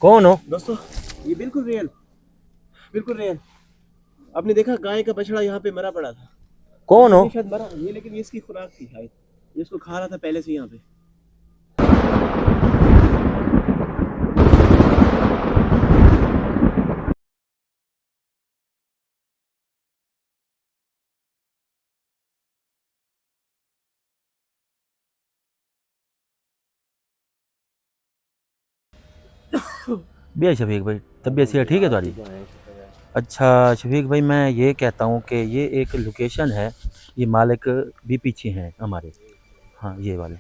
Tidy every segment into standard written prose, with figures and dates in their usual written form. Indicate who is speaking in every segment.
Speaker 1: कौन हो?
Speaker 2: दोस्तों ये बिल्कुल रियल, बिल्कुल रियल। आपने देखा गाय का बछड़ा यहाँ पे मरा पड़ा था।
Speaker 1: कौन हो?
Speaker 2: ये शायद मरा, ये लेकिन ये इसकी खुराक थी शायद, ये इसको खा रहा था पहले से यहाँ पे।
Speaker 1: भैया शफीक भाई, तबीयत सेहत ठीक है तुम्हारी? अच्छा शफीक भाई, मैं ये कहता हूँ कि ये एक लोकेशन है, ये मालिक भी पीछे हैं हमारे। हाँ ये वाले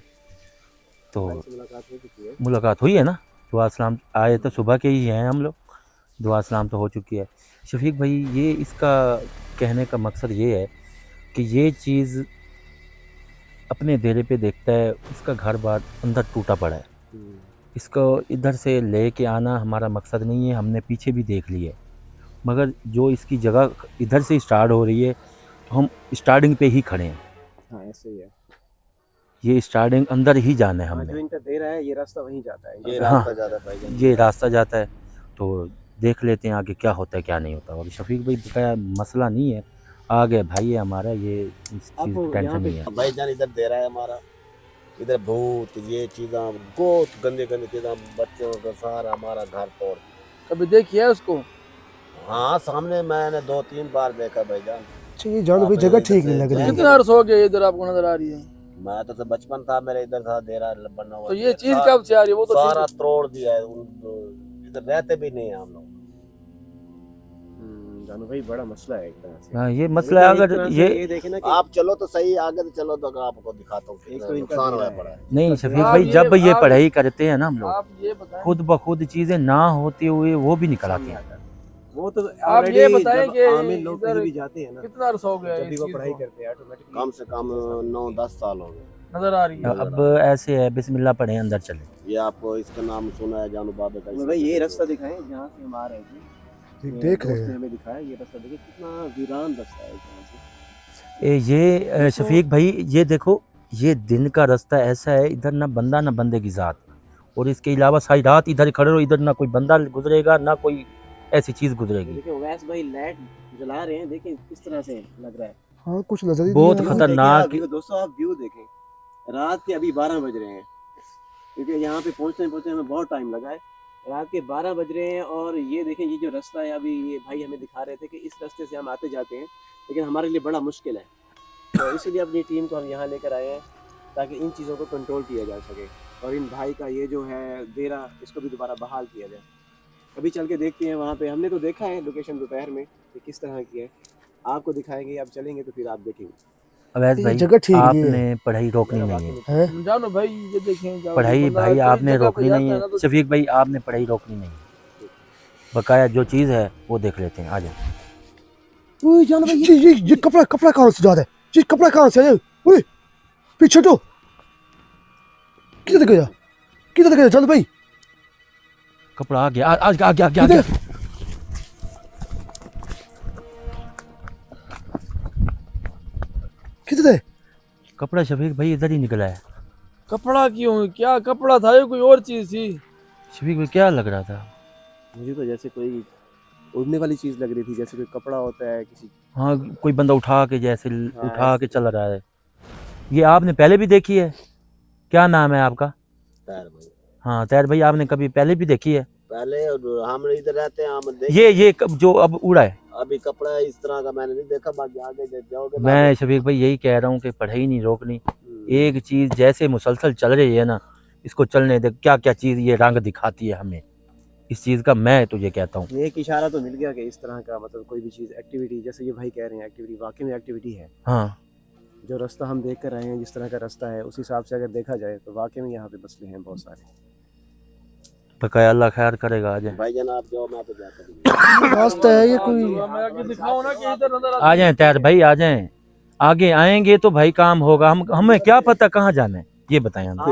Speaker 1: तो
Speaker 2: मुलाकात हो चुकी है।
Speaker 1: मुलाकात हुई है ना? दुआ सलाम आए तो सुबह के ही हैं हम लोग, दुआ सलाम तो हो चुकी है। शफीक भाई ये इसका कहने का मकसद ये है कि ये चीज़ अपने डेरे पे देखता है, इसका घर बार अंदर टूटा पड़ा है, इसको इधर से ले के आना हमारा मकसद नहीं है। हमने पीछे भी देख लिया, मगर जो इसकी जगह इधर से स्टार्ट हो रही है तो हम स्टार्टिंग पे ही खड़े हैं।
Speaker 2: हाँ ऐसे ही है।
Speaker 1: ये स्टार्टिंग अंदर ही जाना है
Speaker 2: जो
Speaker 1: हमने।
Speaker 2: इनका दे रहा है ये रास्ता वहीं जाता है, ये
Speaker 1: हाँ
Speaker 2: रास्ता जाता है भाईजान।
Speaker 1: ये रास्ता जाता है, तो देख लेते हैं आगे क्या होता है क्या नहीं होता। और शफीक भाई का मसला नहीं है, आगे भाई है हमारा, ये इस चीज़ की
Speaker 2: आपको
Speaker 1: टेंशन
Speaker 2: यहाँ
Speaker 1: नहीं है।
Speaker 2: पे भाईजान इधर दे रहा है हमारा, इधर भूत ये चीज़ें बहुत गंदे गंदे चीज़ें, बच्चों का सारा हमारा घर तोड़ दिया।
Speaker 3: कभी देखिए उसको?
Speaker 2: हाँ सामने मैंने 2-3 बार देखा भाईजान।
Speaker 4: अच्छा ये जानो भाई
Speaker 2: आप
Speaker 4: जगह
Speaker 2: इधर
Speaker 4: ठीक
Speaker 2: से
Speaker 4: नहीं लग रही है।
Speaker 3: कितने अर्स हो गए इधर आपको नजर आ रही है?
Speaker 2: मैं तो बचपन था मेरे इधर था डेरा बना हुआ।
Speaker 3: तो ये चीज कब से आ रही है? वो तो
Speaker 2: सारा तोड़ दिया है, इधर रहते भी नहीं है हम लोग। जानू भाई बड़ा मसला है एक तरह से।
Speaker 1: हाँ ये मसला है। अगर
Speaker 2: ये देखे ना कि आप चलो तो सही, आगे तो चलो तो आपको दिखाता हूँ एक तो नुकसान हुआ पड़ा है।
Speaker 1: नहीं शफीक
Speaker 3: आप
Speaker 1: भाई,
Speaker 3: ये-
Speaker 1: जब ये
Speaker 3: आप-
Speaker 1: पढ़ाई करते हैं ना हम लोग,
Speaker 3: आप ये बताएं,
Speaker 1: खुद ब खुद चीज़ें ना होते हुए वो भी निकल आती हैं।
Speaker 2: वो तो
Speaker 3: आप ये बताएं कि
Speaker 2: आमिर लोग
Speaker 3: इधर
Speaker 2: कहीं भी जाते हैं ना,
Speaker 3: कितना अर्स हो गया
Speaker 2: जब भी
Speaker 3: इस
Speaker 2: वो
Speaker 3: चीज
Speaker 2: पढ़ाई
Speaker 3: को?
Speaker 2: करते हैं ऑटोमेटिकली कम से कम 9-10 साल हो गए
Speaker 3: नजर आ रही है।
Speaker 1: अब ऐसे है, बिस्मिल्लाह पढ़े अंदर चले।
Speaker 2: ये आपको इसका नाम सुना है जानू बाबे का? भाई ये रास्ता दिखाएं जहाँ से हम आ रहे थे,
Speaker 4: देख रहे हैं।
Speaker 2: हमें दिखाया ये रास्ता, देखिए कितना वीरान रास्ता है यहाँ से।
Speaker 1: ये शफीक भाई ये देखो, ये दिन का रास्ता ऐसा है, इधर ना बंदा ना बंदे की ज़ात, और इसके अलावा सारी रात इधर खड़े रहो, इधर ना कोई बंदा गुजरेगा ना कोई ऐसी चीज़ गुजरेगी।
Speaker 2: देखिए वैस भाई लाइट जला रहे हैं, देखिए किस तरह से लग रहा है।
Speaker 4: हाँ कुछ नजर ही
Speaker 1: बहुत
Speaker 4: नहीं आ रहा।
Speaker 1: खतरनाक।
Speaker 2: दोस्तों आप व्यू देखें, रात के अभी 12 बज रहे हैं, क्योंकि यहाँ पे पहुँचते हमें बहुत टाइम लगा है। रात के 12 बज रहे हैं और ये देखें ये जो रास्ता है, अभी ये भाई हमें दिखा रहे थे कि इस रास्ते से हम आते जाते हैं, लेकिन हमारे लिए बड़ा मुश्किल है। तो इसलिए अपनी टीम को हम यहाँ लेकर आए हैं ताकि इन चीज़ों को कंट्रोल किया जा सके, और इन भाई का ये जो है डेरा, इसको भी दोबारा बहाल किया जाए। अभी चल के देखते हैं वहाँ पे। हमने तो देखा है लोकेशन दोपहर में कि किस तरह की है, आपको दिखाएंगे, आप चलेंगे तो फिर आप देखेंगे।
Speaker 1: अवैध
Speaker 4: ये
Speaker 1: भाई
Speaker 4: जगह ठीक नहीं
Speaker 1: आपने पढ़ाई रोकनी नहीं है।
Speaker 4: है।
Speaker 3: जानो भाई ये देखें, जाओ,
Speaker 1: पढ़ाई
Speaker 3: बंदा
Speaker 1: भाई
Speaker 3: कोई
Speaker 1: आपने
Speaker 3: जगह पे
Speaker 1: रोकनी
Speaker 3: जाता
Speaker 1: नहीं
Speaker 3: है
Speaker 1: है।
Speaker 3: ना तो
Speaker 1: शफीक भाई आपने पढ़ाई रोकनी नहीं है, बकाया जो चीज़ है वो देख लेते हैं। आ जाओ।
Speaker 4: ओए जानो भाई ये कपड़ा कपड़ा कहाँ से जाता है? ये कपड़ा कहाँ से है? ओए पीछे तो किधर गया जानो भाई?
Speaker 1: कपड़ा आ गया, आ गया।
Speaker 4: किधर है?
Speaker 1: कपड़ा शफीक भाई इधर ही निकला है।
Speaker 3: कपड़ा क्यों? क्या कपड़ा था? ये कोई और चीज थी।
Speaker 1: शफीक भाई क्या लग रहा था?
Speaker 2: मुझे तो जैसे कोई उड़ने वाली चीज़ लग रही थी, जैसे कोई कपड़ा होता है किसी।
Speaker 1: हाँ कोई बंदा उठा के जैसे
Speaker 2: हाँ,
Speaker 1: उठा के
Speaker 2: ऐसे।
Speaker 1: चल रहा है। ये आपने पहले भी देखी है? क्या नाम है आपका?
Speaker 2: तैर भाई,
Speaker 1: हाँ तैर भाई, आपने कभी पहले भी देखी है?
Speaker 2: पहले हम इधर रहते हैं, हम
Speaker 1: ये जो अब उड़ा है।
Speaker 2: अभी कपड़ा इस तरह का मैंने नहीं देखा, बाकी आगे जाओगे तो
Speaker 1: मैं शफीक भाई यही कह रहा हूँ कि पढ़ाई नहीं रोकनी। एक चीज़ जैसे मुसलसल चल रही है ना, इसको चलने दे। क्या क्या चीज़ ये रंग दिखाती है हमें, इस चीज़ का मैं तुझे कहता हूँ।
Speaker 2: एक इशारा तो मिल गया कि इस तरह का, मतलब कोई भी चीज़ एक्टिविटी, जैसे ये भाई कह रहे हैं एक्टिविटी, वाकई में एक्टिविटी है।
Speaker 1: हाँ
Speaker 2: जो रास्ता हम देख कर आए हैं, जिस तरह का रास्ता है, उस हिसाब से अगर देखा जाए तो वाकई में यहाँ पे मसले हैं बहुत सारे।
Speaker 1: बकाया अल्लाह खैर करेगा। आ जाए
Speaker 2: भाई जान आप जाओ, मैं तो जाता
Speaker 4: रास्ता है ये कोई?
Speaker 3: मैं आगे दिखाओ ना कि इधर नजर
Speaker 1: आ जाए तैर भाई, आ जाए। आगे आएंगे तो भाई काम होगा। हमें क्या पता कहाँ जाना है, ये बताएं हमें।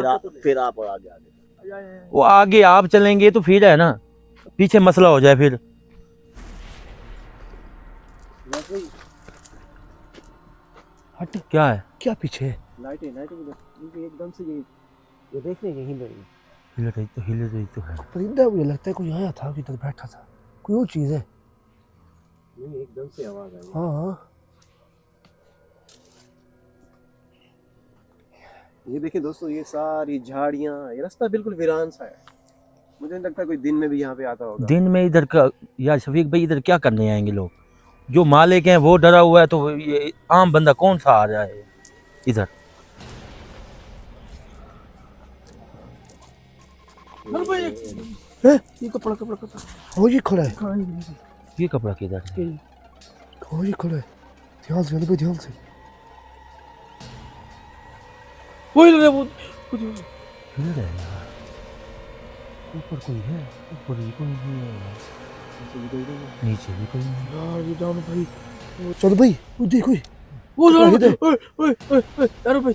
Speaker 2: फिर आप आगे
Speaker 1: वो आगे आप चलेंगे तो फिर है ना, पीछे मसला हो जाए फिर।
Speaker 4: हट
Speaker 1: क्या है?
Speaker 4: क्या पीछे?
Speaker 2: लाइटें एकदम से ये देखने यहीं पे
Speaker 1: हिल रही तो है।
Speaker 4: परिंदा मुझे लगता है कोई आया था कि इधर बैठा था, कोई और चीज है।
Speaker 2: नहीं एकदम से आवाज आई।
Speaker 4: हाँ हाँ
Speaker 2: ये देखिए दोस्तों, ये सारी झाड़ियाँ, ये रास्ता बिल्कुल वीरान सा है। मुझे नहीं लगता कोई दिन में भी यहाँ पे आता होगा।
Speaker 1: दिन में इधर का यार शफीक भाई इधर क्या करने आएंगे लोग? जो मालिक हैं वो डरा हुआ है, तो ये आम बंदा कौन सा आ रहा है इधर?
Speaker 3: अरे भाई
Speaker 4: है?
Speaker 3: ये कपड़ा कपड़ा कपड़ा
Speaker 4: हाँ ये खड़ा है,
Speaker 1: ये कपड़ा किधर है?
Speaker 4: हाँ ये खड़ा है। ध्यान से भाई, ध्यान से।
Speaker 3: वही लग रहा है वो कुछ।
Speaker 1: हिल रहा है यार। ऊपर कोई है? ऊपर भी कोई नहीं है यार। नीचे भी कोई नहीं है।
Speaker 3: यार ये जानो भाई,
Speaker 4: चलो भाई वो देखो,
Speaker 3: वो जानो
Speaker 4: इधर।
Speaker 3: ओए ओए ओए यार भाई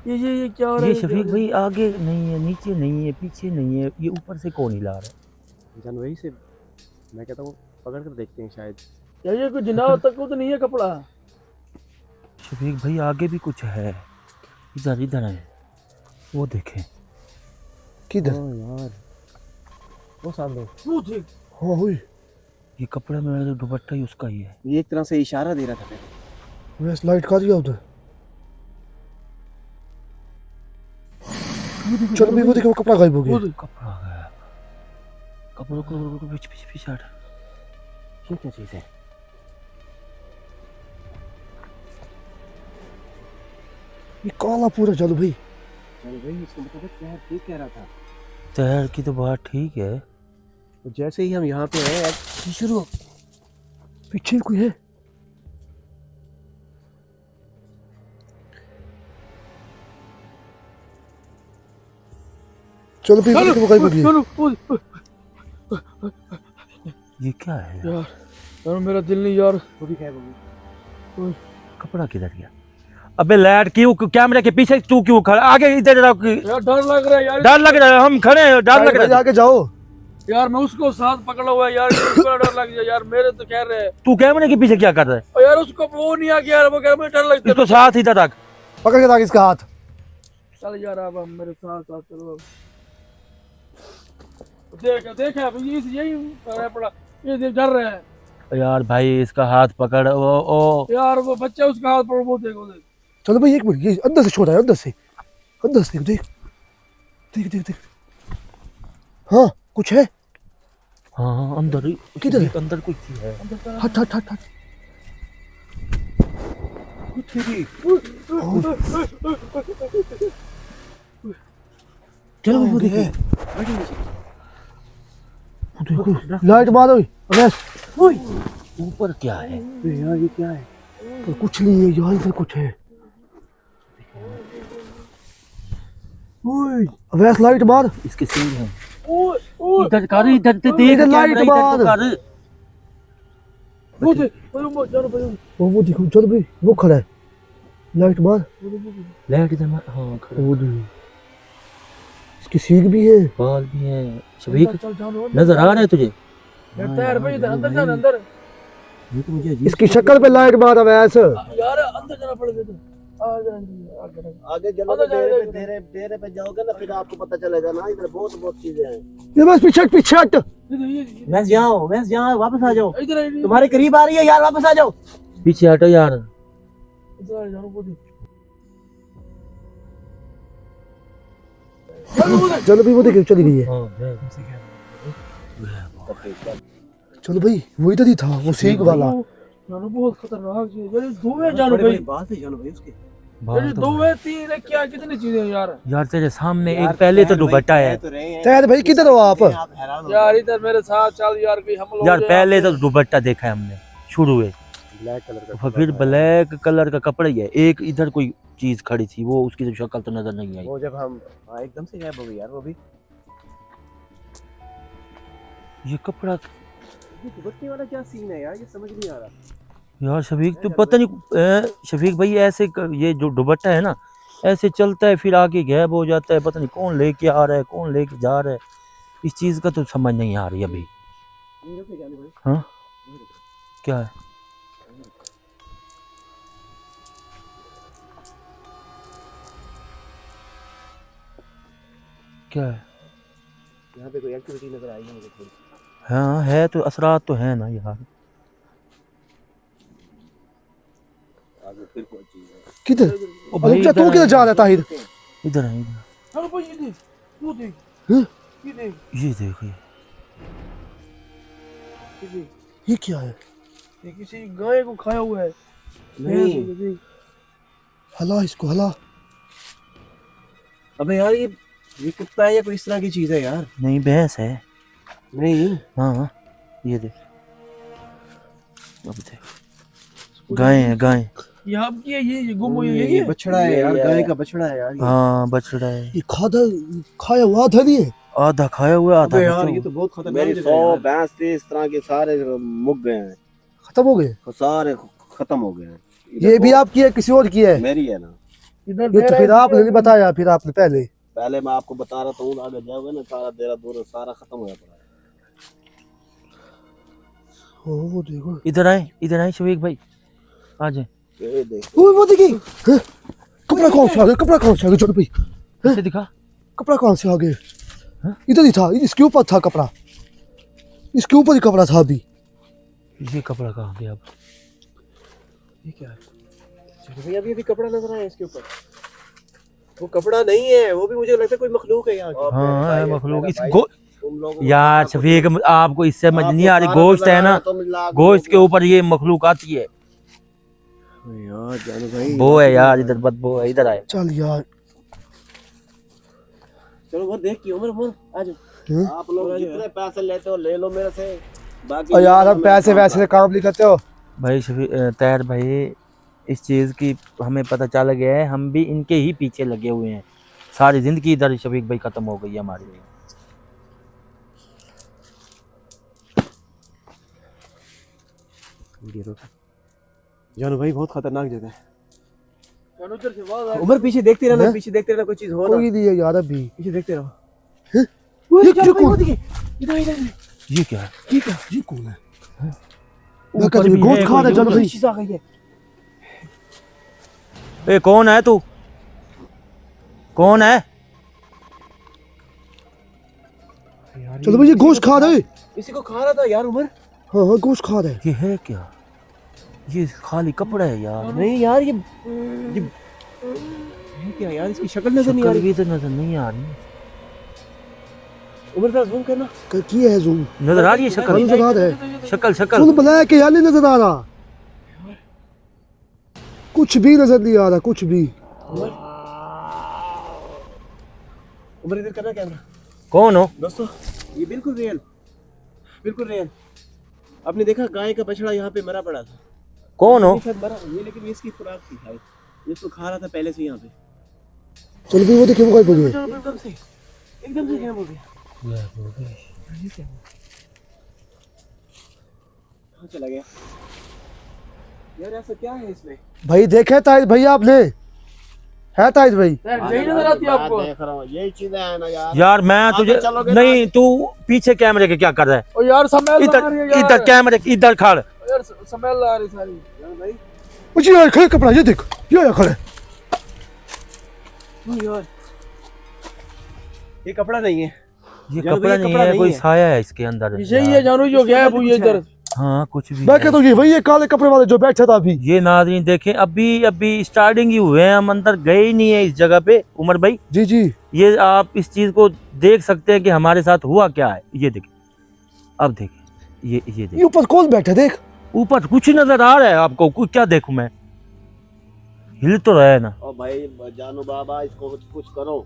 Speaker 3: ये क्या हो रहा
Speaker 1: ये
Speaker 3: है?
Speaker 1: शफीक भाई आगे नहीं है, नीचे नहीं है, पीछे नहीं है, ये ऊपर से कौन हिला रहा है?
Speaker 2: जनवरी से मैं कहता हूँ पकड़ कर देखते हैं शायद।
Speaker 3: यार ये कोई जिनावर तक को तो नहीं है कपड़ा।
Speaker 1: शफीक भाई आगे भी कुछ है, इधर इधर है, वो देखें।
Speaker 4: किधर?
Speaker 2: यार वो सामने,
Speaker 3: वो देख।
Speaker 4: हाँ हुई,
Speaker 1: ये कपड़ा मेरा जो दुपट्टा ही उसका ही है।
Speaker 2: ये एक तरह से इशारा दे रहा था मेरे।
Speaker 4: वैसे लाइट का दिया उधर। चलो भाई वो देखो, वो कपड़ा गायब हो गया।
Speaker 3: वो देख।
Speaker 1: कपड़ा गया। कपड़ों को पीछे पीछे पीछे हट।
Speaker 2: ये क्या चीज़ है?
Speaker 4: ये काला पूरा। चलो भाई
Speaker 2: जनवरी इसको मतलब क्या ठीक कह रहा था।
Speaker 1: तैर की तो बात ठीक है।
Speaker 2: तो जैसे ही हम यहाँ पे आए
Speaker 4: शुरू, पीछे कोई है। चलो भाई वो देखो, वो गायब हो गया।
Speaker 3: चलो
Speaker 1: ये क्या है यार?
Speaker 3: यार मेरा दिल नहीं यार।
Speaker 2: वो भी गायब हो गई।
Speaker 1: कपड़ा किधर गया? अबे लाइट क्यों कैमरे के पीछे तू क्यों खड़ा? आगे इधर रहो।
Speaker 3: यार डर लग रहा है यार।
Speaker 1: डर लग रहा है, हम खड़े हैं, डर लग
Speaker 4: भाई
Speaker 1: रहा है।
Speaker 4: आगे जाओ।
Speaker 3: यार मैं उसको साथ पकड़ा हुआ है यार, इसको डर लग जाए यार। मेरे तो कह रहे हैं
Speaker 1: तू कैमरे के पीछे क्या कर रहा है?
Speaker 3: और यार उसको वो नहीं आ गया यार, वो कह रहा मुझे डर लगता
Speaker 1: इसको
Speaker 3: है।
Speaker 1: साथ इधर रख।
Speaker 4: पकड़ के रख इसका हाथ।
Speaker 3: चल यार अब हम मेरे साथ साथ चलो। देख अब यही पड़ा, ये डर रहा है
Speaker 1: यार भाई इसका हाथ पकड़। ओ
Speaker 3: यार। वो बच्चा उसका हाथ पकड़, वो देखो देख।
Speaker 4: चलो भाई एक मिनट, ये अंदर से छोड़ रहा है, अंदर से देख देख देख देख। हाँ कुछ है।
Speaker 1: हाँ अंदर
Speaker 4: किधर है?
Speaker 1: अंदर कुछ है।
Speaker 4: हट हट हट हट।
Speaker 1: चलो
Speaker 4: वो
Speaker 1: वो
Speaker 4: देखे,
Speaker 1: देखे।
Speaker 4: देखो लाइट मारो बस।
Speaker 1: ऊपर क्या है?
Speaker 2: यार ये क्या है?
Speaker 4: पर कुछ नहीं है यार, इधर कुछ है। वैस लाइट मार।
Speaker 1: इसके सिंग हैं।
Speaker 3: ओए ओए
Speaker 1: इधर कर, इधर से देख।
Speaker 4: इधर लाइट
Speaker 1: कैमरा इधर तो
Speaker 4: मार।
Speaker 1: कर।
Speaker 3: वो देख चलो भाई।
Speaker 4: वो देखो, चलो भाई वो खड़ा है, लाइट मार।
Speaker 1: लाइट इधर मार। हाँ खड़ा।
Speaker 4: वो देखो, इसकी सीख भी है।
Speaker 1: बाल भी हैं। शफीक
Speaker 3: चल जानो
Speaker 1: नजर आ रहा है तुझे?
Speaker 3: तैर भाई, इधर अंदर जाना अंदर।
Speaker 1: ये तो मुझे अजीब
Speaker 4: इसकी शक्ल पे लाइट मारा वैस।
Speaker 3: यार अंदर जाना पड़ेगा इधर।
Speaker 2: आगे
Speaker 3: अंदर
Speaker 2: चलो,
Speaker 3: जा,
Speaker 2: डेरे पे जाओगे ना, फिर आपको पता चलेगा ना। इधर बहुत चीजें हैं।
Speaker 4: ये बस पीछे पीछे हट।
Speaker 2: वैस यहाँ वापस आ जाओ।
Speaker 3: इधर
Speaker 2: तुम्हारे करीब आ रही है यार, वापस आ जाओ।
Speaker 1: पीछे हटो यार।
Speaker 3: इधर जानो वो देख।
Speaker 4: चलो भाई वो देखो चली गई है।
Speaker 1: हाँ
Speaker 4: चलो भाई वो इधर ही था, वो सीख वाला।
Speaker 3: जानो बहुत खतरनाक चीज है। दो है जानो भाई,
Speaker 2: बात है जानो भाई उसके।
Speaker 3: ये दो है तीन है, क्या कितनी चीजें हैं यार।
Speaker 1: यार तेरे सामने एक पहले तो दुपट्टा है।
Speaker 4: तैर भाई किधर हो आप?
Speaker 3: यार इधर मेरे साथ चल यार, कोई हम लोग
Speaker 1: यार पहले तो दुपट्टा देखा है हमने शुरू में,
Speaker 2: ब्लैक कलर
Speaker 1: तो फिर ब्लैक कलर का कपड़ा ही है। एक इधर कोई चीज खड़ी थी, वो उसकी तो शक्ल तो नजर नहीं आई।
Speaker 2: वो जब हम एकदम से गायब हो गई यार। वो भी
Speaker 1: ये कपड़ा
Speaker 2: दुपट्टे वाला क्या सीन है यार, ये समझ नहीं आ रहा।
Speaker 1: यार शफीक तो पता नहीं शफीक भाई ऐसे ये जो दुपट्टा है ना ऐसे चलता है फिर आगे गायब हो जाता है। पता नहीं कौन लेके आ रहा है, कौन लेके जा रहा है। इस चीज का तो समझ नहीं आ रही अभी। हाँ क्या है? क्या है?
Speaker 2: यहाँ पे कोई एक्टिविटी नजर आई है मुझे थोड़ी।
Speaker 1: हाँ है तो, असरात तो है ना यार।
Speaker 2: आगे फिर कोई चीज है।
Speaker 4: किधर?
Speaker 1: ओ
Speaker 4: अरे बेटा, तू किधर जा रहा है ताहिर?
Speaker 1: इधर है, इधर।
Speaker 3: चलो भाई ये देख, वो देख,
Speaker 4: हैं?
Speaker 3: ये देख,
Speaker 1: ये देखिए,
Speaker 3: ये देख,
Speaker 4: ये क्या है?
Speaker 3: ये किसी गाय को खाया हुआ है।
Speaker 2: नहीं
Speaker 3: ये देख।
Speaker 4: हला इसको, हला।
Speaker 2: अबे यार ये कुत्ता है या कोई इस तरह की चीज है यार?
Speaker 1: नहीं भैंस है।
Speaker 2: नहीं
Speaker 1: हाँ हाँ, ये देख, अब देख, गाय है, गाय।
Speaker 3: ये आपकी है, ये गुम हुई है, ये
Speaker 2: बछड़ा है यार, गाय का बछड़ा है यार ये।
Speaker 1: हाँ बछड़ा है,
Speaker 4: ये खाया हुआ आधा नहीं है।
Speaker 1: आधा खाया हुआ, आधा
Speaker 2: अबे यार
Speaker 1: बचा
Speaker 2: ये
Speaker 1: हुआ।
Speaker 2: तो बहुत खतरनाक
Speaker 5: मेरी
Speaker 2: जगह है
Speaker 5: 100
Speaker 2: यार।
Speaker 5: भैंस थी इस तरह के, सारे मुक गए हैं,
Speaker 4: खत्म हो गए।
Speaker 5: सारे खत्म हो गए हैं।
Speaker 4: ये भी आपकी है, किसी और की है?
Speaker 5: मेरी है ना।
Speaker 3: इधर
Speaker 4: ये तो फिर आपने नहीं बताया, फिर आपने पहले।
Speaker 5: पहले मैं आपको बता रहा था, आगे जाओगे ना सारा देरा दूर सारा खत्म हो जाता है।
Speaker 4: ओ देखो,
Speaker 1: इधर आए शफीक भाई, आ जाए।
Speaker 5: ये देखो
Speaker 4: वो देखिए। हैं? कपड़ा कौन से आ गया? कपड़ा कौन से आ गया? छोटे भाई,
Speaker 1: इसे दिखा।
Speaker 4: कपड़ा कौन से आ गए?
Speaker 1: हाँ?
Speaker 4: इधर ही था, इसके ऊपर था कपड़ा, इसके ऊपर ही कपड़ा था अभी।
Speaker 1: ये कपड़ा कहाँ गया अब?
Speaker 2: ये क्या है? चलो भैया अभी कपड़ा नजर आया इसके ऊपर। वो कपड़ा नहीं है, वो भी मुझे लगता है कोई मखलूक है यहाँ की।
Speaker 1: हाँ है मखलूक। इस
Speaker 5: तुम लोगों को
Speaker 1: यार शफीक, आपको इससे समझ नहीं आ रही,
Speaker 5: सारा
Speaker 1: गोश्त है ना,
Speaker 5: बताया, तुम लाख
Speaker 1: गोश्त के
Speaker 5: लोगों
Speaker 1: ऊपर ये मखलूक आती है।
Speaker 2: यार जानू भाई,
Speaker 1: वो है यार, इधर बदबू है, इधर आए।
Speaker 4: चल यार,
Speaker 2: चलो वो देख की उम्र आ जाओ।
Speaker 5: को। आप लोग जितने पैसे लेते हो ले लो मेरे से, बाकी
Speaker 4: और यार
Speaker 5: ये
Speaker 4: हम पैसे
Speaker 5: मेरा
Speaker 4: वैसे से काम नहीं करते हो।
Speaker 1: भाई तैर भाई, इस चीज़ की हमें पता चल गया है, हम भी इनके ही पीछे लगे हुए हैं। सारी जिंदगी इधर शफीक भाई खत्म हो गई है हमारी।
Speaker 2: जानू भाई बहुत खतरनाक जगह है।
Speaker 3: चलो उधर से आवाज आ रही
Speaker 2: उमर पीछे देखते रहना,
Speaker 4: हैं?
Speaker 2: पीछे देखते रहना, कोई चीज हो ना।
Speaker 4: कोई नहीं है यार अभी।
Speaker 2: पीछे देखते रहो।
Speaker 4: ये
Speaker 2: जानू भाई,
Speaker 4: कौन?
Speaker 2: वो देखिए, इधर इधर इधर।
Speaker 1: ये क्या है?
Speaker 4: ये क्या? ये कौन है? मैं
Speaker 1: ऊपर
Speaker 4: कहता हूँ
Speaker 1: भी
Speaker 4: गोश्त
Speaker 1: है
Speaker 4: खा रहा है
Speaker 1: कोई
Speaker 4: जानो भाई।
Speaker 2: चीज आ गई है।
Speaker 1: ए कौन है तू? कौन है?
Speaker 4: चलो भाई, ये गोश्त खा रहा है।
Speaker 2: इसी को खा रहा था यार उमर।
Speaker 4: हाँ हाँ, गोश्त खा रहा है।
Speaker 1: ये है क्या? ये खाली कपड़ा है यार।
Speaker 2: नहीं यार ये क्या यार, इसकी शक्ल नजर नहीं आ
Speaker 1: शक्ल
Speaker 2: रही।
Speaker 1: भी तो नजर नहीं आ रही।
Speaker 2: उमर थोड़ा जूम करना।
Speaker 4: की है जूम?
Speaker 1: नजर आ रही है
Speaker 4: हाँ,
Speaker 1: शक्ल?
Speaker 4: नजर आ रहा है।
Speaker 1: शक्ल शक्ल
Speaker 4: फुल ब्लैक है यार, नहीं नजर आ रहा। कुछ भी नजर नहीं आ रहा, कुछ भी।
Speaker 2: उमर इधर करना कैमरा।
Speaker 1: कौन हो?
Speaker 2: दोस्तों ये बिल्कुल रियल, बिल्कुल रियल। आपने देखा गाय का बछड़ा यहाँ पे मरा पड़ा था।
Speaker 1: कौन हो?
Speaker 2: ये शायद मरा ये, लेकिन ये इसकी खुराक थी शायद, ये इसको खा रहा था पहले से यहाँ पे।
Speaker 4: चलो भाई, वो देखिए, वो कोई बोलिए।
Speaker 2: एकदम से क्या बोल गया? कहाँ चला गया यार? ऐसा क्या है इसमें?
Speaker 4: भाई देखे ताहिर भाई आपने? है ताहिर भाई?
Speaker 3: नहीं नजर आती है आपको?
Speaker 5: देख रहा हूँ यही चीजें है ना यार।
Speaker 1: यार मैं तुझे
Speaker 5: चलोगे ना?
Speaker 1: नहीं, तू पीछे कैमरे के क्या कर रहा है?
Speaker 3: ओ यार स्मेल आ रही
Speaker 1: इधर
Speaker 3: है यार।
Speaker 1: इधर कैमरे इधर खड़।
Speaker 3: यार स्मेल आ रही सारी।
Speaker 2: यार भाई
Speaker 4: मुझे यार खड़े कपड़ा, ये देख, ये आया खड़े।
Speaker 2: यार ये कपड़ा नहीं है।
Speaker 1: ये
Speaker 2: यार
Speaker 1: कपड़ा
Speaker 2: भाई,
Speaker 1: नहीं
Speaker 2: कपड़ा
Speaker 1: है,
Speaker 2: नहीं
Speaker 1: कोई
Speaker 2: है।
Speaker 1: साया है इसके अंदर।
Speaker 3: यही है जानू जो गया है वो ये इधर।
Speaker 1: हाँ कुछ भी
Speaker 4: मैं
Speaker 1: है।
Speaker 4: कहता हूँ ये वही है काले कपड़े वाले जो बैठा था अभी।
Speaker 1: ये नाज़रीन देखें, अभी स्टार्टिंग ही हुए हैं, हम अंदर गए ही नहीं है इस जगह पे। उमर भाई
Speaker 4: जी जी,
Speaker 1: ये आप इस चीज को देख सकते हैं कि हमारे साथ हुआ क्या है। ये देखिए, अब देखिए, ये
Speaker 4: ये
Speaker 1: देखिए,
Speaker 4: ऊपर कौन बैठा है? देख,
Speaker 1: ऊपर कुछ नजर आ रहा है आपको? कुछ क्या देखूं मैं? हिल तो रहा है ना।
Speaker 5: ओ भाई जानू बाबा, इसको कुछ करो।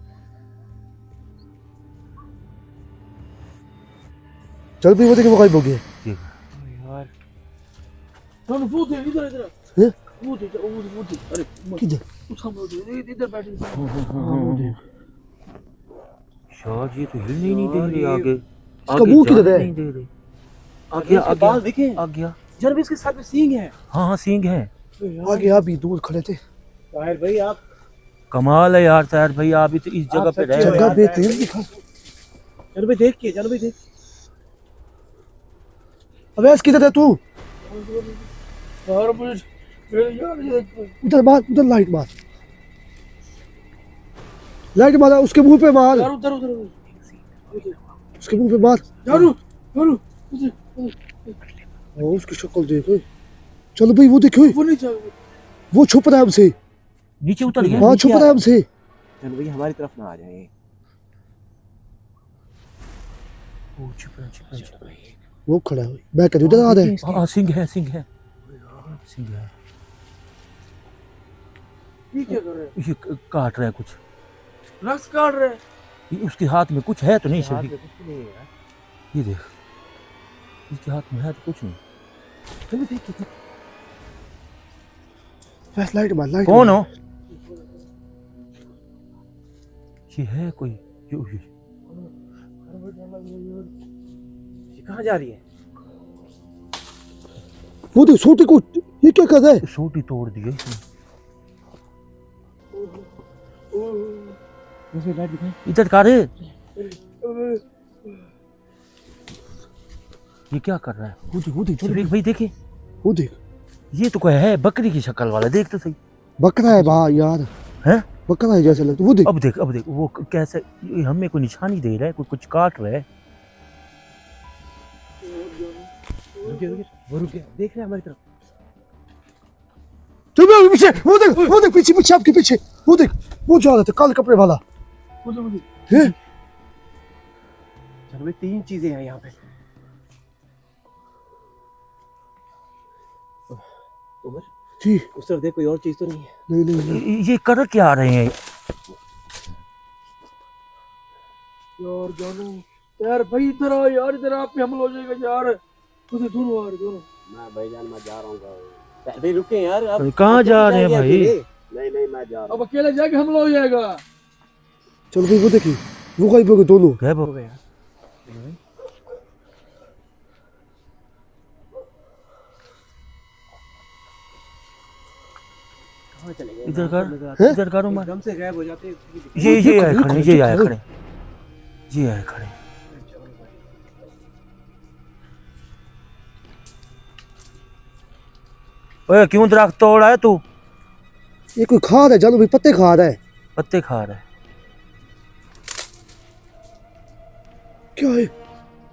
Speaker 4: चल भी वो देखिए, वो गायब हो गया।
Speaker 2: यार
Speaker 3: जानू वो दे इधर इधर।
Speaker 4: हैं?
Speaker 3: वो दे वो दे। अरे
Speaker 4: किधर?
Speaker 3: उसका वो दे इधर बैठी।
Speaker 1: शाह जी तो हिल नहीं दे रहे
Speaker 2: यार,
Speaker 1: आगे।
Speaker 4: इसका मुंह किधर है?
Speaker 1: नहीं दे रहे। आ
Speaker 2: आगे
Speaker 1: गया,
Speaker 2: इसके
Speaker 1: आ गया,
Speaker 2: बाल दिखे।
Speaker 1: आ गया।
Speaker 2: यार भी इसके साथ में सींग है।
Speaker 1: हाँ हाँ सींग है।
Speaker 4: आगे अभी दूर खड़े थे।
Speaker 2: ताहिर भाई आप
Speaker 1: कमाल है यार ताहिर भाई, आप भी तो इस जगह पे
Speaker 2: सच्ची
Speaker 1: रहे
Speaker 2: हो
Speaker 1: हैं।
Speaker 4: जगह
Speaker 2: यार,
Speaker 4: बेहतरीन दिखा।
Speaker 2: जानू भाई देख के, जानू भाई देख।
Speaker 4: अवैस किधर है तू?
Speaker 3: यार मुझे यार ये
Speaker 4: उधर मार, उधर लाइट मार, लाइट मारा उसके मुंह पे मार,
Speaker 3: यार उधर उधर।
Speaker 4: उसके मुंह पे मार।
Speaker 3: जानू जानू
Speaker 4: हाँ, उसकी शक्ल देख। ओए चलो भाई वो देखो,
Speaker 3: वो नहीं चाहिए।
Speaker 4: वो छुप रहा है हमसे।
Speaker 1: नीचे उतर गया।
Speaker 4: हाँ छुप रहा है हमसे।
Speaker 2: चलो भैया हमारी तरफ ना आ जाए।
Speaker 1: वो छुप रहा है।
Speaker 4: वो खड़ा है, मैं कहती उधर आ रहा है।
Speaker 1: हाँ सिंह है, सिंह है, सिंह है।
Speaker 3: ये क्या कर रहे हैं?
Speaker 1: ये काट रहा है कुछ,
Speaker 3: रक्स काट रहे हैं।
Speaker 1: ये उसके हाथ में कुछ है तो नहीं
Speaker 2: हाथ
Speaker 1: शफीक?
Speaker 2: में कुछ नहीं है यार।
Speaker 1: ये देख, इसके हाथ में है तो कुछ नहीं।
Speaker 2: चलो देख
Speaker 4: फ्लैश लाइट मार, लाइट
Speaker 1: कौन
Speaker 4: मार।
Speaker 1: हो? ये है कोई? ये
Speaker 2: ये कहाँ जा रही है?
Speaker 4: वो देख सोटे को, ये क्या कर रहा है?
Speaker 1: सोटी तोड़ दी है इसने।
Speaker 2: इसमें लाइट दिखाई।
Speaker 1: इधर का रे, ये क्या कर रहा है?
Speaker 4: वो देख
Speaker 1: शफीक भाई देखे,
Speaker 4: वो देख।
Speaker 1: ये तो कोई है बकरी की शक्ल वाला, देख तो सही।
Speaker 4: बकरा है भाई यार,
Speaker 1: हैं?
Speaker 4: बकरा है जैसा लगता है। वो देख,
Speaker 1: अब देख वो कैसे ये हमें कोई निशानी दे रहा है, कोई कुछ काट रहा है।
Speaker 2: रुकिए वो रुक गया, देख रहे हैं हमारी तरफ।
Speaker 4: चल भाई पीछे, वो देख पीछे पीछे आपके पीछे। वो देख, वो जा रहा था काले कपड़े वाला। हैं?
Speaker 2: चलो भाई 3 चीजें हैं यहाँ पे। उमर
Speaker 4: जी
Speaker 2: उस तरफ देख, कोई और चीज तो नहीं है?
Speaker 4: नहीं।
Speaker 1: ये कर क्या रहे हैं?
Speaker 3: यार जानू यार भाई इधर आ यार, इधर आप पे हमला हो जाएगा यार। उसे दोनों आ रहे दोनों।
Speaker 5: मैं भाईजान मैं जा रहा हूँ गाँव।
Speaker 2: भाई रुके यार, आप
Speaker 1: कहाँ जा रहे हैं भाई?
Speaker 5: नहीं मैं जा रहा
Speaker 3: अब अकेले जाके हमला हो जाएगा।
Speaker 4: चलो भाई वो देखिए, वो गायब हो गए दोनों।
Speaker 1: गायब हो
Speaker 2: हो
Speaker 1: गए।
Speaker 2: गया। कहाँ चले गए?
Speaker 1: इधर कर,
Speaker 4: हैं?
Speaker 1: इधर करो मत।
Speaker 2: एकदम से गायब हो जाते हैं।
Speaker 1: ये आए खड़े, ये आए खड़े, ये आए खड़े। ओए क्यों दरख्त तोड़ आया तू?
Speaker 4: ये कोई खा रहा है जानो भाई, पत्ते खा रहा है।
Speaker 1: पत्ते खा रहा है।
Speaker 4: क्या है?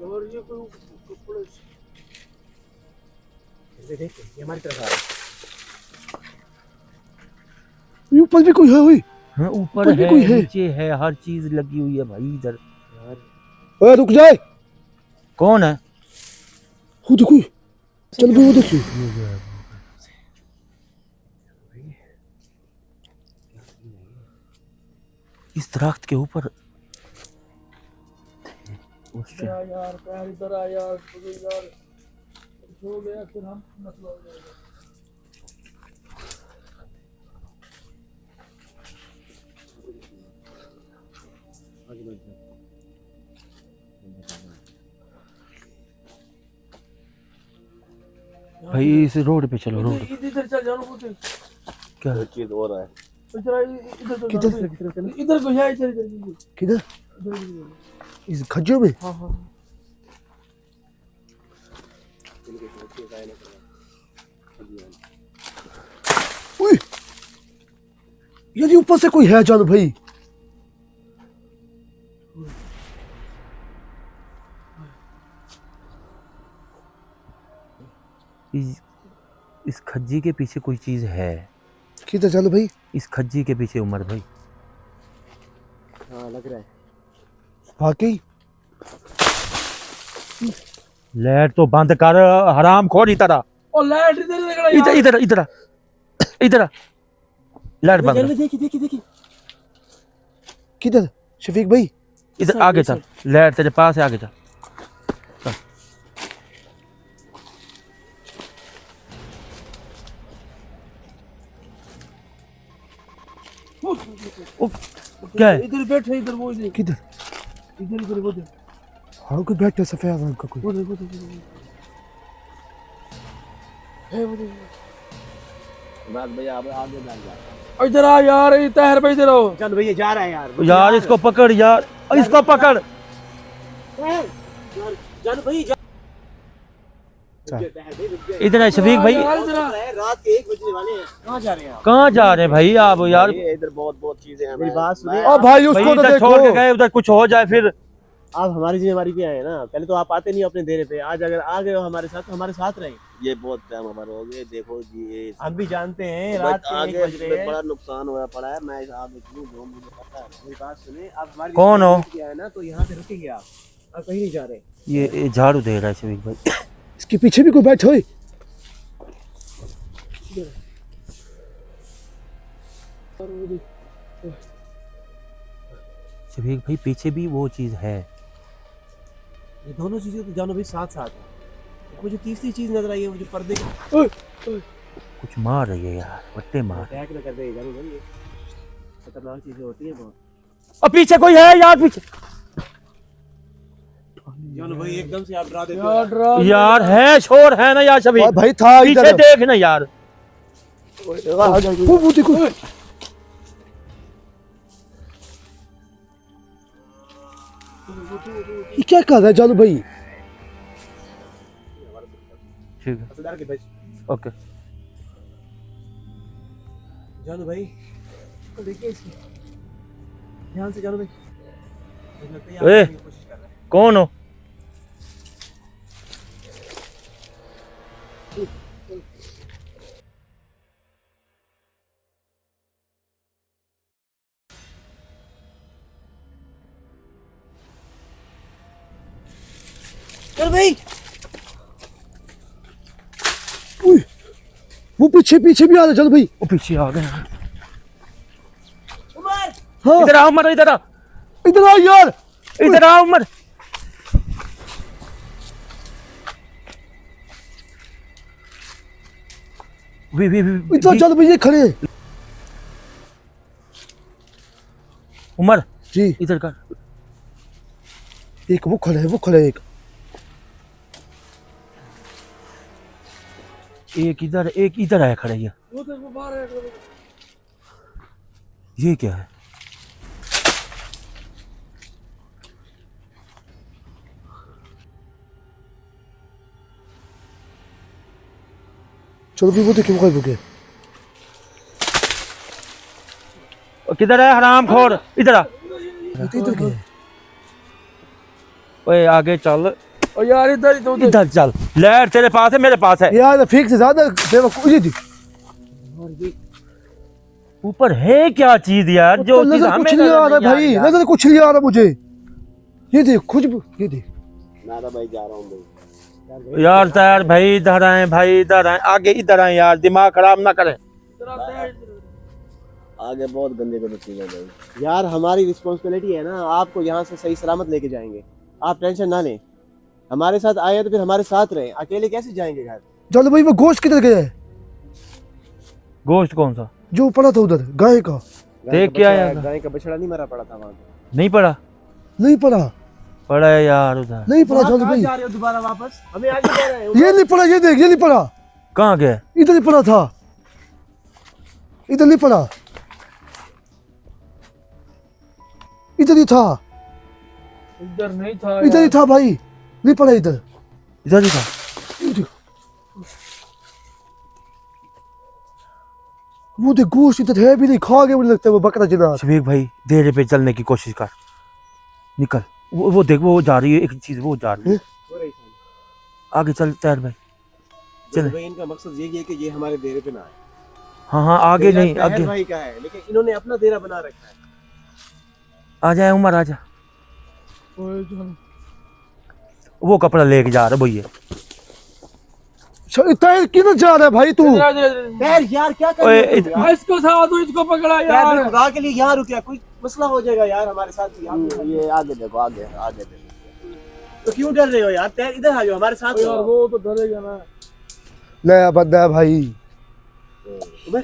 Speaker 3: और ये कोई पुलिस
Speaker 2: ये देख, ये हमारी तरफ आ रहा है।
Speaker 4: ये ऊपर भी कोई है हुई।
Speaker 1: हाँ, ऊपर
Speaker 4: ऊपर भी
Speaker 1: है,
Speaker 4: कोई है।
Speaker 1: नीचे है, हर चीज लगी हुई है भाई इधर।
Speaker 4: ओए रुक जाए।
Speaker 1: कौन है?
Speaker 4: वो देखो, चल भाई वो देखिए।
Speaker 1: इस दरख्त के ऊपर
Speaker 3: इधर आ यार, पैर इधर आ यार, तुझे यार हो गया फिर हम मसला हो जाएगा।
Speaker 1: भाई इस रोड पे चलो, रोड।
Speaker 3: इधर चल जानो वो देख।
Speaker 1: क्या
Speaker 5: हूँ। चीज हो रहा है।
Speaker 3: इधर चल
Speaker 4: किधर?
Speaker 3: इधर को है, इधर
Speaker 4: किधर?
Speaker 3: इधर।
Speaker 4: इस खज्जों में।
Speaker 3: हाँ हाँ
Speaker 4: ओए यार ये ऊपर से कोई है जानो भाई।
Speaker 1: इस खज्जी के पीछे कोई चीज है।
Speaker 4: किधर जानो भाई?
Speaker 1: इस खज्जी के पीछे उमर भाई।
Speaker 2: हाँ लग रहा है।
Speaker 4: वाकई
Speaker 1: लाइट तो बंद कर, हराम खोरी तरह।
Speaker 3: और लाइट इधर लग रहा है
Speaker 1: इधर
Speaker 3: यार।
Speaker 1: इधर इधर इधर लाइट बंद कर।
Speaker 2: देखिए
Speaker 4: किधर? शफीक भाई
Speaker 1: इधर आगे चल, लाइट तेरे पास है, आगे चल। ओ, क्या है?
Speaker 3: इधर बैठे, इधर वो इधर
Speaker 4: किधर?
Speaker 3: इधर वो देख,
Speaker 4: हाँ कोई बैठा है सफेद रंग का कोई।
Speaker 3: वो देख, वो देख है वो देख।
Speaker 5: बात भैया अब आगे बैठ जा।
Speaker 3: और इधर आ यार, ये तहर पे इधर आओ।
Speaker 2: चल भैया जा रहा है यार।
Speaker 1: यार इसको पकड़, यार इसको पकड़।
Speaker 2: चल भाई जा।
Speaker 1: इधर है शफीक भाई।
Speaker 3: यार इधर आ।
Speaker 2: रात के 1 बजने वाले हैं, कहाँ जा रहे हैं आप?
Speaker 1: कहाँ जा रहे हैं भाई आप यार?
Speaker 5: ये इधर बहुत चीजें हैं।
Speaker 2: मेरी बात सुनिए।
Speaker 4: ओ भाई
Speaker 1: भाई
Speaker 4: उसको तो
Speaker 1: इधर छोड़ के
Speaker 4: देखो।
Speaker 1: गए, उधर कुछ हो जाए फिर।
Speaker 2: आप हमारी जिम्मेवारी पे आए ना, पहले तो आप आते नहीं हो अपने डेरे पे, आज अगर आ गए हो हमारे साथ तो हमारे साथ रहें।
Speaker 5: ये बहुत टाइम हमारे हो गए, देखो जी ये
Speaker 2: हम भी जानते हैं
Speaker 5: बट
Speaker 2: रात के 1
Speaker 5: आगे
Speaker 2: बज रहे हैं।
Speaker 5: बड़ा नुकसान हुआ पड़ा है, मैं आगे क्यों जाऊं, मुझे पता है।
Speaker 2: मेरी बात सुने, आप हमारी
Speaker 1: कौन हो?
Speaker 2: जिम्मेवारी पे आए ना तो यहाँ पे रुकेंगे आप कहीं नहीं जा रहे।
Speaker 1: ये झाड़ू दे रहा है शफीक भाई।
Speaker 4: इसके पीछे भी कोई बैठा है।
Speaker 1: शफीक भाई पीछे भी वो चीज़ है।
Speaker 2: ये दोनों चीजें तो जानो भाई साथ साथ है। मुझे तीसरी चीज नजर आई है, वो जो पर्दे के
Speaker 1: कुछ मार रही है यार, वट्टे मार।
Speaker 2: अटैक न कर दे जानो भाई, ये खतरनाक चीजें होती हैं बहुत।
Speaker 1: और पीछे कोई है यार, पीछे
Speaker 2: जानो भाई एकदम से आप डरा देते
Speaker 3: यार
Speaker 2: हो।
Speaker 3: डरा
Speaker 1: यार है, शोर है ना यार
Speaker 4: और
Speaker 1: शफीक।
Speaker 4: भाई था
Speaker 1: पीछे
Speaker 4: इधर।
Speaker 1: देख ना यार।
Speaker 4: वो देखो। ये क्या कर रहा है जानू भाई?
Speaker 1: ठीक है,
Speaker 2: असलदार के भाई,
Speaker 1: ओके।
Speaker 2: जानो भाई तो देखिए इसकी ध्यान से जानो भाई। मुझे लगता है ये
Speaker 1: ए!
Speaker 2: आपकी कोशिश कर रहा है।
Speaker 1: कौन हो?
Speaker 2: चल भाई
Speaker 4: उई, वो पीछे पीछे भी आ रहा है जानू भाई।
Speaker 1: वो पीछे आ गए।
Speaker 2: उमर,
Speaker 4: हाँ
Speaker 1: इधर आओ उमर, इधर आ,
Speaker 4: इधर आ यार।
Speaker 1: इधर आओ उमर। वी
Speaker 4: इधर जानू भाई ये खड़े हैं।
Speaker 1: उमर
Speaker 4: जी
Speaker 1: इधर कर।
Speaker 4: एक वो खड़ा है, वो खड़ा है एक।
Speaker 1: एक इधर आया खड़ा है।
Speaker 3: वो देखो बाहर है।
Speaker 1: ये क्या है?
Speaker 4: चलो भी वो देखिए वो हो गया।
Speaker 1: किधर है हरामखोर? इधर आ।
Speaker 4: ये तो इधर गया है।
Speaker 1: ओए आगे चल,
Speaker 3: और यार इधर ही तो
Speaker 1: इधर चल। लहर तेरे पास है, मेरे पास है।
Speaker 4: यार फिक्स से ज्यादा बेवकूफ ये थी।
Speaker 1: ऊपर है क्या चीज यार, जो चीज
Speaker 4: नजर
Speaker 1: हमें
Speaker 4: कुछ नहीं आ रहा भाई,
Speaker 1: यार।
Speaker 4: नजर कुछ नहीं आ रहा मुझे। ये देख खुशबू, ये देख।
Speaker 5: नारा भाई जा रहा हूँ भाई।
Speaker 1: यार तैयार भाई, इधर आए भाई, इधर आए, आगे इधर आए यार, दिमाग खराब ना करें।
Speaker 5: आगे बहुत गंदे गंदे चीजें भाई।
Speaker 2: यार हमारी रिस्पॉन्सिबिलिटी है ना, आपको यहाँ से सही सलामत लेके जाएंगे, आप टेंशन ना लें। हमारे साथ आए तो फिर हमारे साथ रहें, अकेले कैसे जाएंगे घर?
Speaker 4: चलो भाई वो गोश्त किधर गया है?
Speaker 1: गोश्त कौन सा?
Speaker 4: जो पड़ा था उधर गाय का।
Speaker 1: देख क्या है?
Speaker 2: गाय का बछड़ा नहीं मरा पड़ा था वहाँ पे।
Speaker 1: नहीं पड़ा?
Speaker 4: नहीं पड़ा,
Speaker 1: पड़ा है यार उधर।
Speaker 4: नहीं पड़ा
Speaker 2: वहाँ
Speaker 4: चलो
Speaker 2: कहाँ
Speaker 4: भाई।
Speaker 2: जा रहे हो दोबारा वापस? हमें आगे जा रहे हैं।
Speaker 4: ये नहीं पड़ा, ये देख, ये नहीं पड़ा।
Speaker 1: कहाँ गए?
Speaker 4: इधर ही पड़ा था, इधर नहीं पड़ा, इधर ही था,
Speaker 3: इधर नहीं था,
Speaker 4: इधर ही था भाई, नहीं पड़ा इधर।
Speaker 1: इधर ही था।
Speaker 4: ये देख, वो देख गोश्त इधर है भी नहीं, खा गया मुझे लगता है वो बकरा जिना।
Speaker 1: शफीक भाई धीरे पे चलने की कोशिश कर, निकल। वो देख, वो जा रही है, एक चीज वो जा रही है।
Speaker 2: हो रही है।
Speaker 1: आगे चल तैयार भाई, चल।
Speaker 2: भाई इनका मकसद यही है कि ये हमारे डेरे पे ना आए।
Speaker 1: हाँ हाँ आगे
Speaker 2: डेरा
Speaker 1: नहीं,
Speaker 2: तहर
Speaker 1: आगे
Speaker 2: भाई का है, लेकिन इन्होंने अपना डेरा बना रखा है।
Speaker 1: आ जाए उमर, आ जा।
Speaker 3: ओए जान,
Speaker 1: वो कपड़ा लेके जा रहा भैया।
Speaker 4: इतना किधर जा रहा है भाई तू?
Speaker 2: यार यार क्या कर
Speaker 1: ओए,
Speaker 2: रहे हो तुम यार?
Speaker 3: इसको साथ दो, इसको पकड़ा
Speaker 2: यार
Speaker 3: यार।
Speaker 2: खुदा के लिए यहाँ रुकिया, कोई मसला हो जाएगा यार हमारे साथ।
Speaker 5: ये आगे देखो, आगे आगे देखो।
Speaker 2: तो क्यों डर रहे हो यार? तैर इधर आ जाओ हमारे साथ।
Speaker 3: यार वो तो डरेगा ना।
Speaker 4: नया बंदा है भाई।
Speaker 2: तुम्हें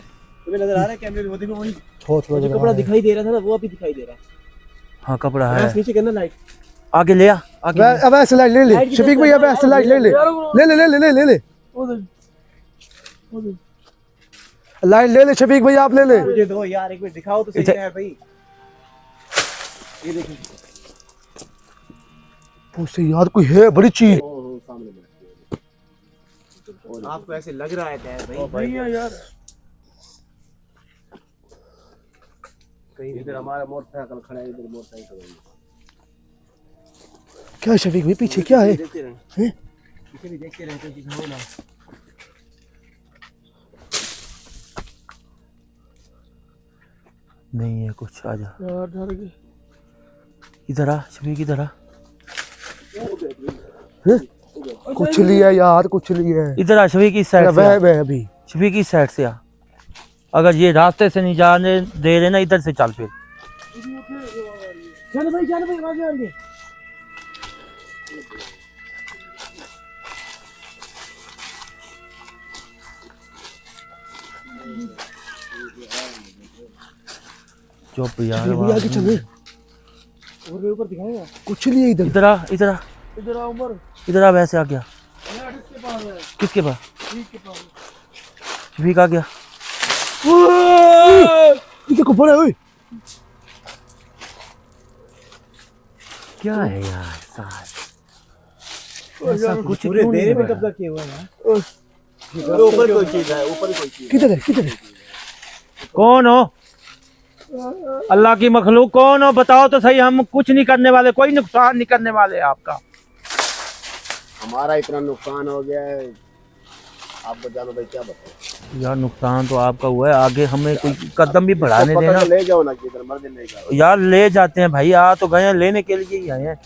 Speaker 2: नजर आ रहा है कैमरे में? वो देखो, वही
Speaker 4: थोड़ा
Speaker 2: जो कपड़ा दिखाई दे रहा था ना, वो अभी दिखाई दे रहा है।
Speaker 1: हाँ कपड़ा
Speaker 2: बस
Speaker 1: है,
Speaker 2: नीचे करना लाइट।
Speaker 1: आगे ले आ, आगे ले आ।
Speaker 4: अब ऐसे लाइट ले ले
Speaker 2: लाइट की
Speaker 4: शफीक
Speaker 2: तरफ
Speaker 4: भाई, अब
Speaker 2: चलना
Speaker 4: ऐसे
Speaker 2: है,
Speaker 4: लाइट ले ले
Speaker 3: यार
Speaker 4: ले ले ले ले ले ले ले
Speaker 3: वो देख, वो देख।
Speaker 4: लाइट ले ले शफीक भाई, आप ले ले।
Speaker 2: मुझे दो यार, एक मिनट दिखाओ तो सही
Speaker 1: इधर-
Speaker 2: है भाई। ये देखो,
Speaker 4: उससे यार कोई है बड़ी चीज।
Speaker 5: सामने बैठ।
Speaker 2: आपको ऐसे लग रहा है तैर भाई?
Speaker 3: नहीं है यार।
Speaker 2: कहीं
Speaker 5: इधर हमारा मोटरसाइकिल खड़ा है, इधर मोटरसाइकिल है।
Speaker 4: क्या शफीक भाई पीछे क्या है?
Speaker 2: देखते रहे,
Speaker 4: हैं?
Speaker 2: पीछे भी देखते रहे कुछ हो ना।
Speaker 1: नहीं है कुछ, आजा
Speaker 3: यार डर गए।
Speaker 1: इधर आ शफीक, इधर आ,
Speaker 4: कुछ लिया यार, कुछ लिया है।
Speaker 1: इधर आ शफीक, इस साइड से आ।
Speaker 4: वह अभी
Speaker 1: शफीक इस साइड से आ, अगर ये रास्ते से नहीं जाने दे रहे ना, इधर से चल फिर।
Speaker 3: जान भाई आगे आ रही है।
Speaker 1: चुप यार,
Speaker 4: शफीक भाई आगे चले,
Speaker 3: और ऊपर दिखाएगा।
Speaker 4: कुछ लिया इधर।
Speaker 1: इधर आ, इधर आ,
Speaker 3: इधर आ उमर,
Speaker 1: इधर आ, वैसे आ गया।
Speaker 3: यार इसके पास है,
Speaker 1: किसके पास?
Speaker 3: ठीक के पास।
Speaker 1: शफीक आ गया।
Speaker 4: इधर को पड़ा ओए।
Speaker 1: क्या है यार साहब,
Speaker 3: यार
Speaker 1: कुछ
Speaker 2: पूरे
Speaker 1: क्यों नहीं
Speaker 2: डेरे में
Speaker 1: हो रहा?
Speaker 2: कब्जा किया हुआ है यार। ऊपर कोई चीज है, ऊपर कोई चीज।
Speaker 4: किधर है, किधर है?
Speaker 1: कौन हो? अल्लाह की मखलूक कौन हो? बताओ तो सही, हम कुछ नहीं करने वाले, कोई नुकसान नहीं करने वाले आपका।
Speaker 5: हमारा इतना नुकसान हो गया है, आपको जानो भाई क्या बताओ।
Speaker 1: यार नुकसान तो आपका हुआ है, आगे हमें कोई कदम भी बढ़ाने
Speaker 5: इसको पकड़
Speaker 1: देना।
Speaker 5: के ले जाओ ना, किधर मर्जी ले जाओ।
Speaker 1: यार ले जाते हैं भाई, आ तो गए हैं, लेने के लिए ही आए हैं।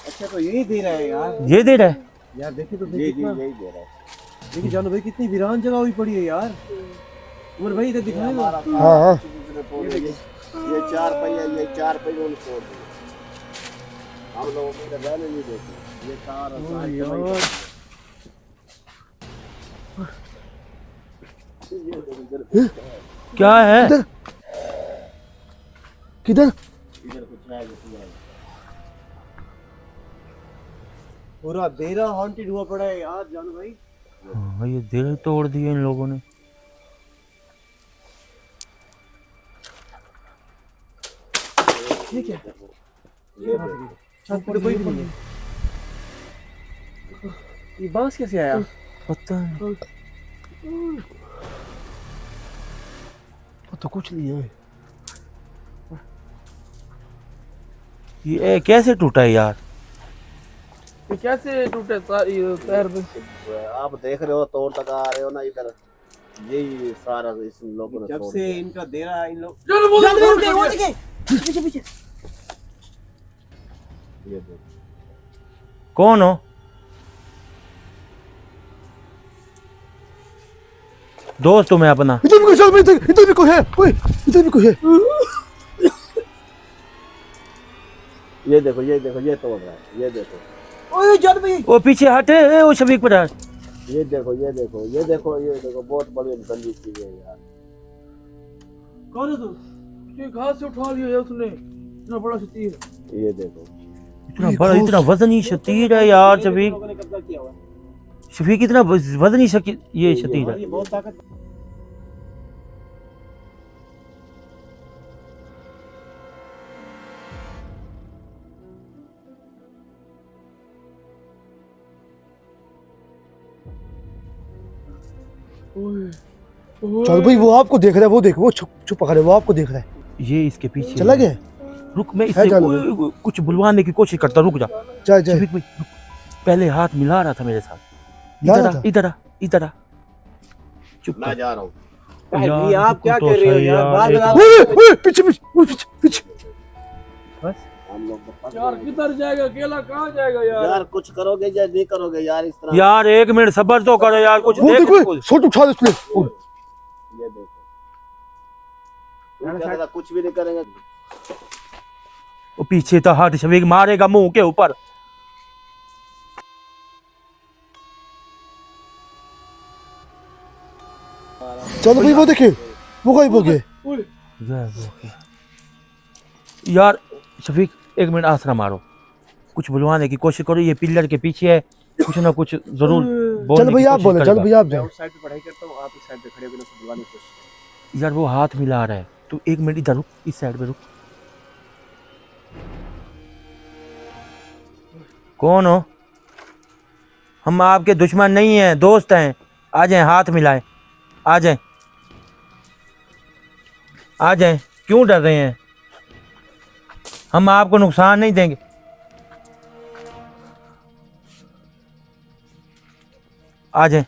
Speaker 2: अच्छा तो यही दे रहा है यार।
Speaker 1: ये दे रहे?
Speaker 2: यार देखिए तो
Speaker 5: जी जी
Speaker 2: कितना,
Speaker 5: यही दे रहा है।
Speaker 2: देखिए जानो भाई कितनी वीरान जगह हुई पड़ी है यार। उमर भाई इधर दिखाए ना।
Speaker 4: हाँ हाँ
Speaker 5: ये 4 पहिया, ये 4 पहिया उन्होंने तोड़ दिए। हम लोगों को इधर रहने नहीं देते। ये सारा सारी जगह
Speaker 1: क्या है?
Speaker 4: किधर किधर?
Speaker 5: इधर कुछ है कुछ नहीं।
Speaker 2: पूरा डेरा हॉन्टेड हुआ पड़ा है यार जानो भाई।
Speaker 1: हाँ, ये दिल तोड़ दिए इन लोगों ने।
Speaker 2: ये क्या? छत पर कोई भी नहीं है। ये बांस कैसे आया?
Speaker 1: पता नहीं।
Speaker 4: तो कुछ लिया है।
Speaker 1: ये कैसे टूटा है यार?
Speaker 3: ये कैसे टूटे ये पैर में?
Speaker 5: आप देख रहे हो, तोड़ तक आ रहे हो ना इधर। यही सारा इस लोगों ने
Speaker 2: जब
Speaker 5: तोड़
Speaker 2: से
Speaker 5: दिया।
Speaker 2: इनका डेरा इन लोग
Speaker 5: ये देखो।
Speaker 1: कौन हो? दोस्त हूँ मैं अपना।
Speaker 4: इधर भी कोई चल, इधर भी कोई है ओए, इधर भी कोई है।
Speaker 5: ये देखो ये देखो, ये तोड़ रहा है, ये देखो।
Speaker 2: ओए जान भाई
Speaker 1: वो पीछे हटे, वो शफीक पर हट।
Speaker 5: ये देखो ये देखो ये देखो ये देखो, बहुत बड़ी गंदी चीज है यार।
Speaker 2: कौन है तू?
Speaker 3: ये घास से उठा लिया है उसने, इतना बड़ा शतीर।
Speaker 5: ये देखो
Speaker 1: इतना बड़ा, इतना वजनी शतीर है यार शफीक।
Speaker 2: लोगों ने कब्जा किया हुआ है।
Speaker 1: शफीक इतना वजनी ये शतीर
Speaker 2: और
Speaker 1: है।
Speaker 2: ये बहुत ताकत।
Speaker 4: चल भाई वो आपको देख रहा है, वो देख, वो छुप छुप पकड़े, वो आपको देख रहा है।
Speaker 1: ये इसके पीछे
Speaker 4: चला
Speaker 1: है।
Speaker 4: गया?
Speaker 1: रुक, मैं
Speaker 4: है
Speaker 1: इससे
Speaker 4: जानो
Speaker 1: कुछ बुलवाने की कोशिश करता, रुक जा।
Speaker 4: जाए जाए।
Speaker 1: शफीक भाई रुक, पहले हाथ मिला रहा था मेरे साथ।
Speaker 4: ला
Speaker 1: इधर
Speaker 4: रहा
Speaker 1: आ,
Speaker 4: था?
Speaker 1: इधर आ, इधर आ, चुप
Speaker 5: मैं
Speaker 1: कर।
Speaker 5: जा रहा हूँ।
Speaker 2: भाई आप
Speaker 1: रुको
Speaker 2: क्या
Speaker 1: तो
Speaker 2: कर रहे हो
Speaker 1: सही
Speaker 2: यार? बार
Speaker 1: एक-
Speaker 2: बार
Speaker 4: ओए ओए पीछे पीछे ओए, पीछे पीछे।
Speaker 1: बस
Speaker 5: हम लोग तो फंस
Speaker 3: यार
Speaker 5: गए।
Speaker 3: किधर जाएगा अकेला, कहाँ जाएगा यार?
Speaker 5: यार कुछ करोगे या नहीं करोगे यार इस तरह?
Speaker 1: यार एक मिनट सब्र तो करो यार, कुछ
Speaker 4: वो
Speaker 1: देख
Speaker 4: देखो
Speaker 1: कुछ।
Speaker 4: छोट उठा दे उसने। ओए,
Speaker 5: ये देखो, वो क्या था, कुछ भी नहीं करेंगे।
Speaker 1: वो पीछे था हाथ, शफीक मारेगा मुंह के ऊपर।
Speaker 4: चलो भाई वो देखे, वो गायब हो गए।
Speaker 1: यार शफीक एक मिनट आसरा मारो, कुछ बुलवाने की कोशिश करो। ये पिलर के पीछे है, कुछ ना कुछ जरूर बोलने
Speaker 4: चल भाई
Speaker 1: की
Speaker 4: आप
Speaker 1: कोशिश
Speaker 4: बोले, चल
Speaker 1: करेगा।
Speaker 4: भाई आप
Speaker 2: मैं
Speaker 4: जाओ।
Speaker 2: उस साइड पे पढ़ाई करता हूँ, आप इस साइड पे खड़े होकर उसको बुलवाने की कोशिश करें।
Speaker 1: यार वो हाथ मिला रहा है, तू एक मिनट इधर रुक, इस साइड पे रुक। कौन हो? हम आपके दुश्मन नहीं हैं, दोस्त हैं। आ जाएं, हाथ मिलाएं, आ जाएं, आ जाएं। क्यों डर रहे हैं? हम आपको नुकसान नहीं देंगे। आ जाएं।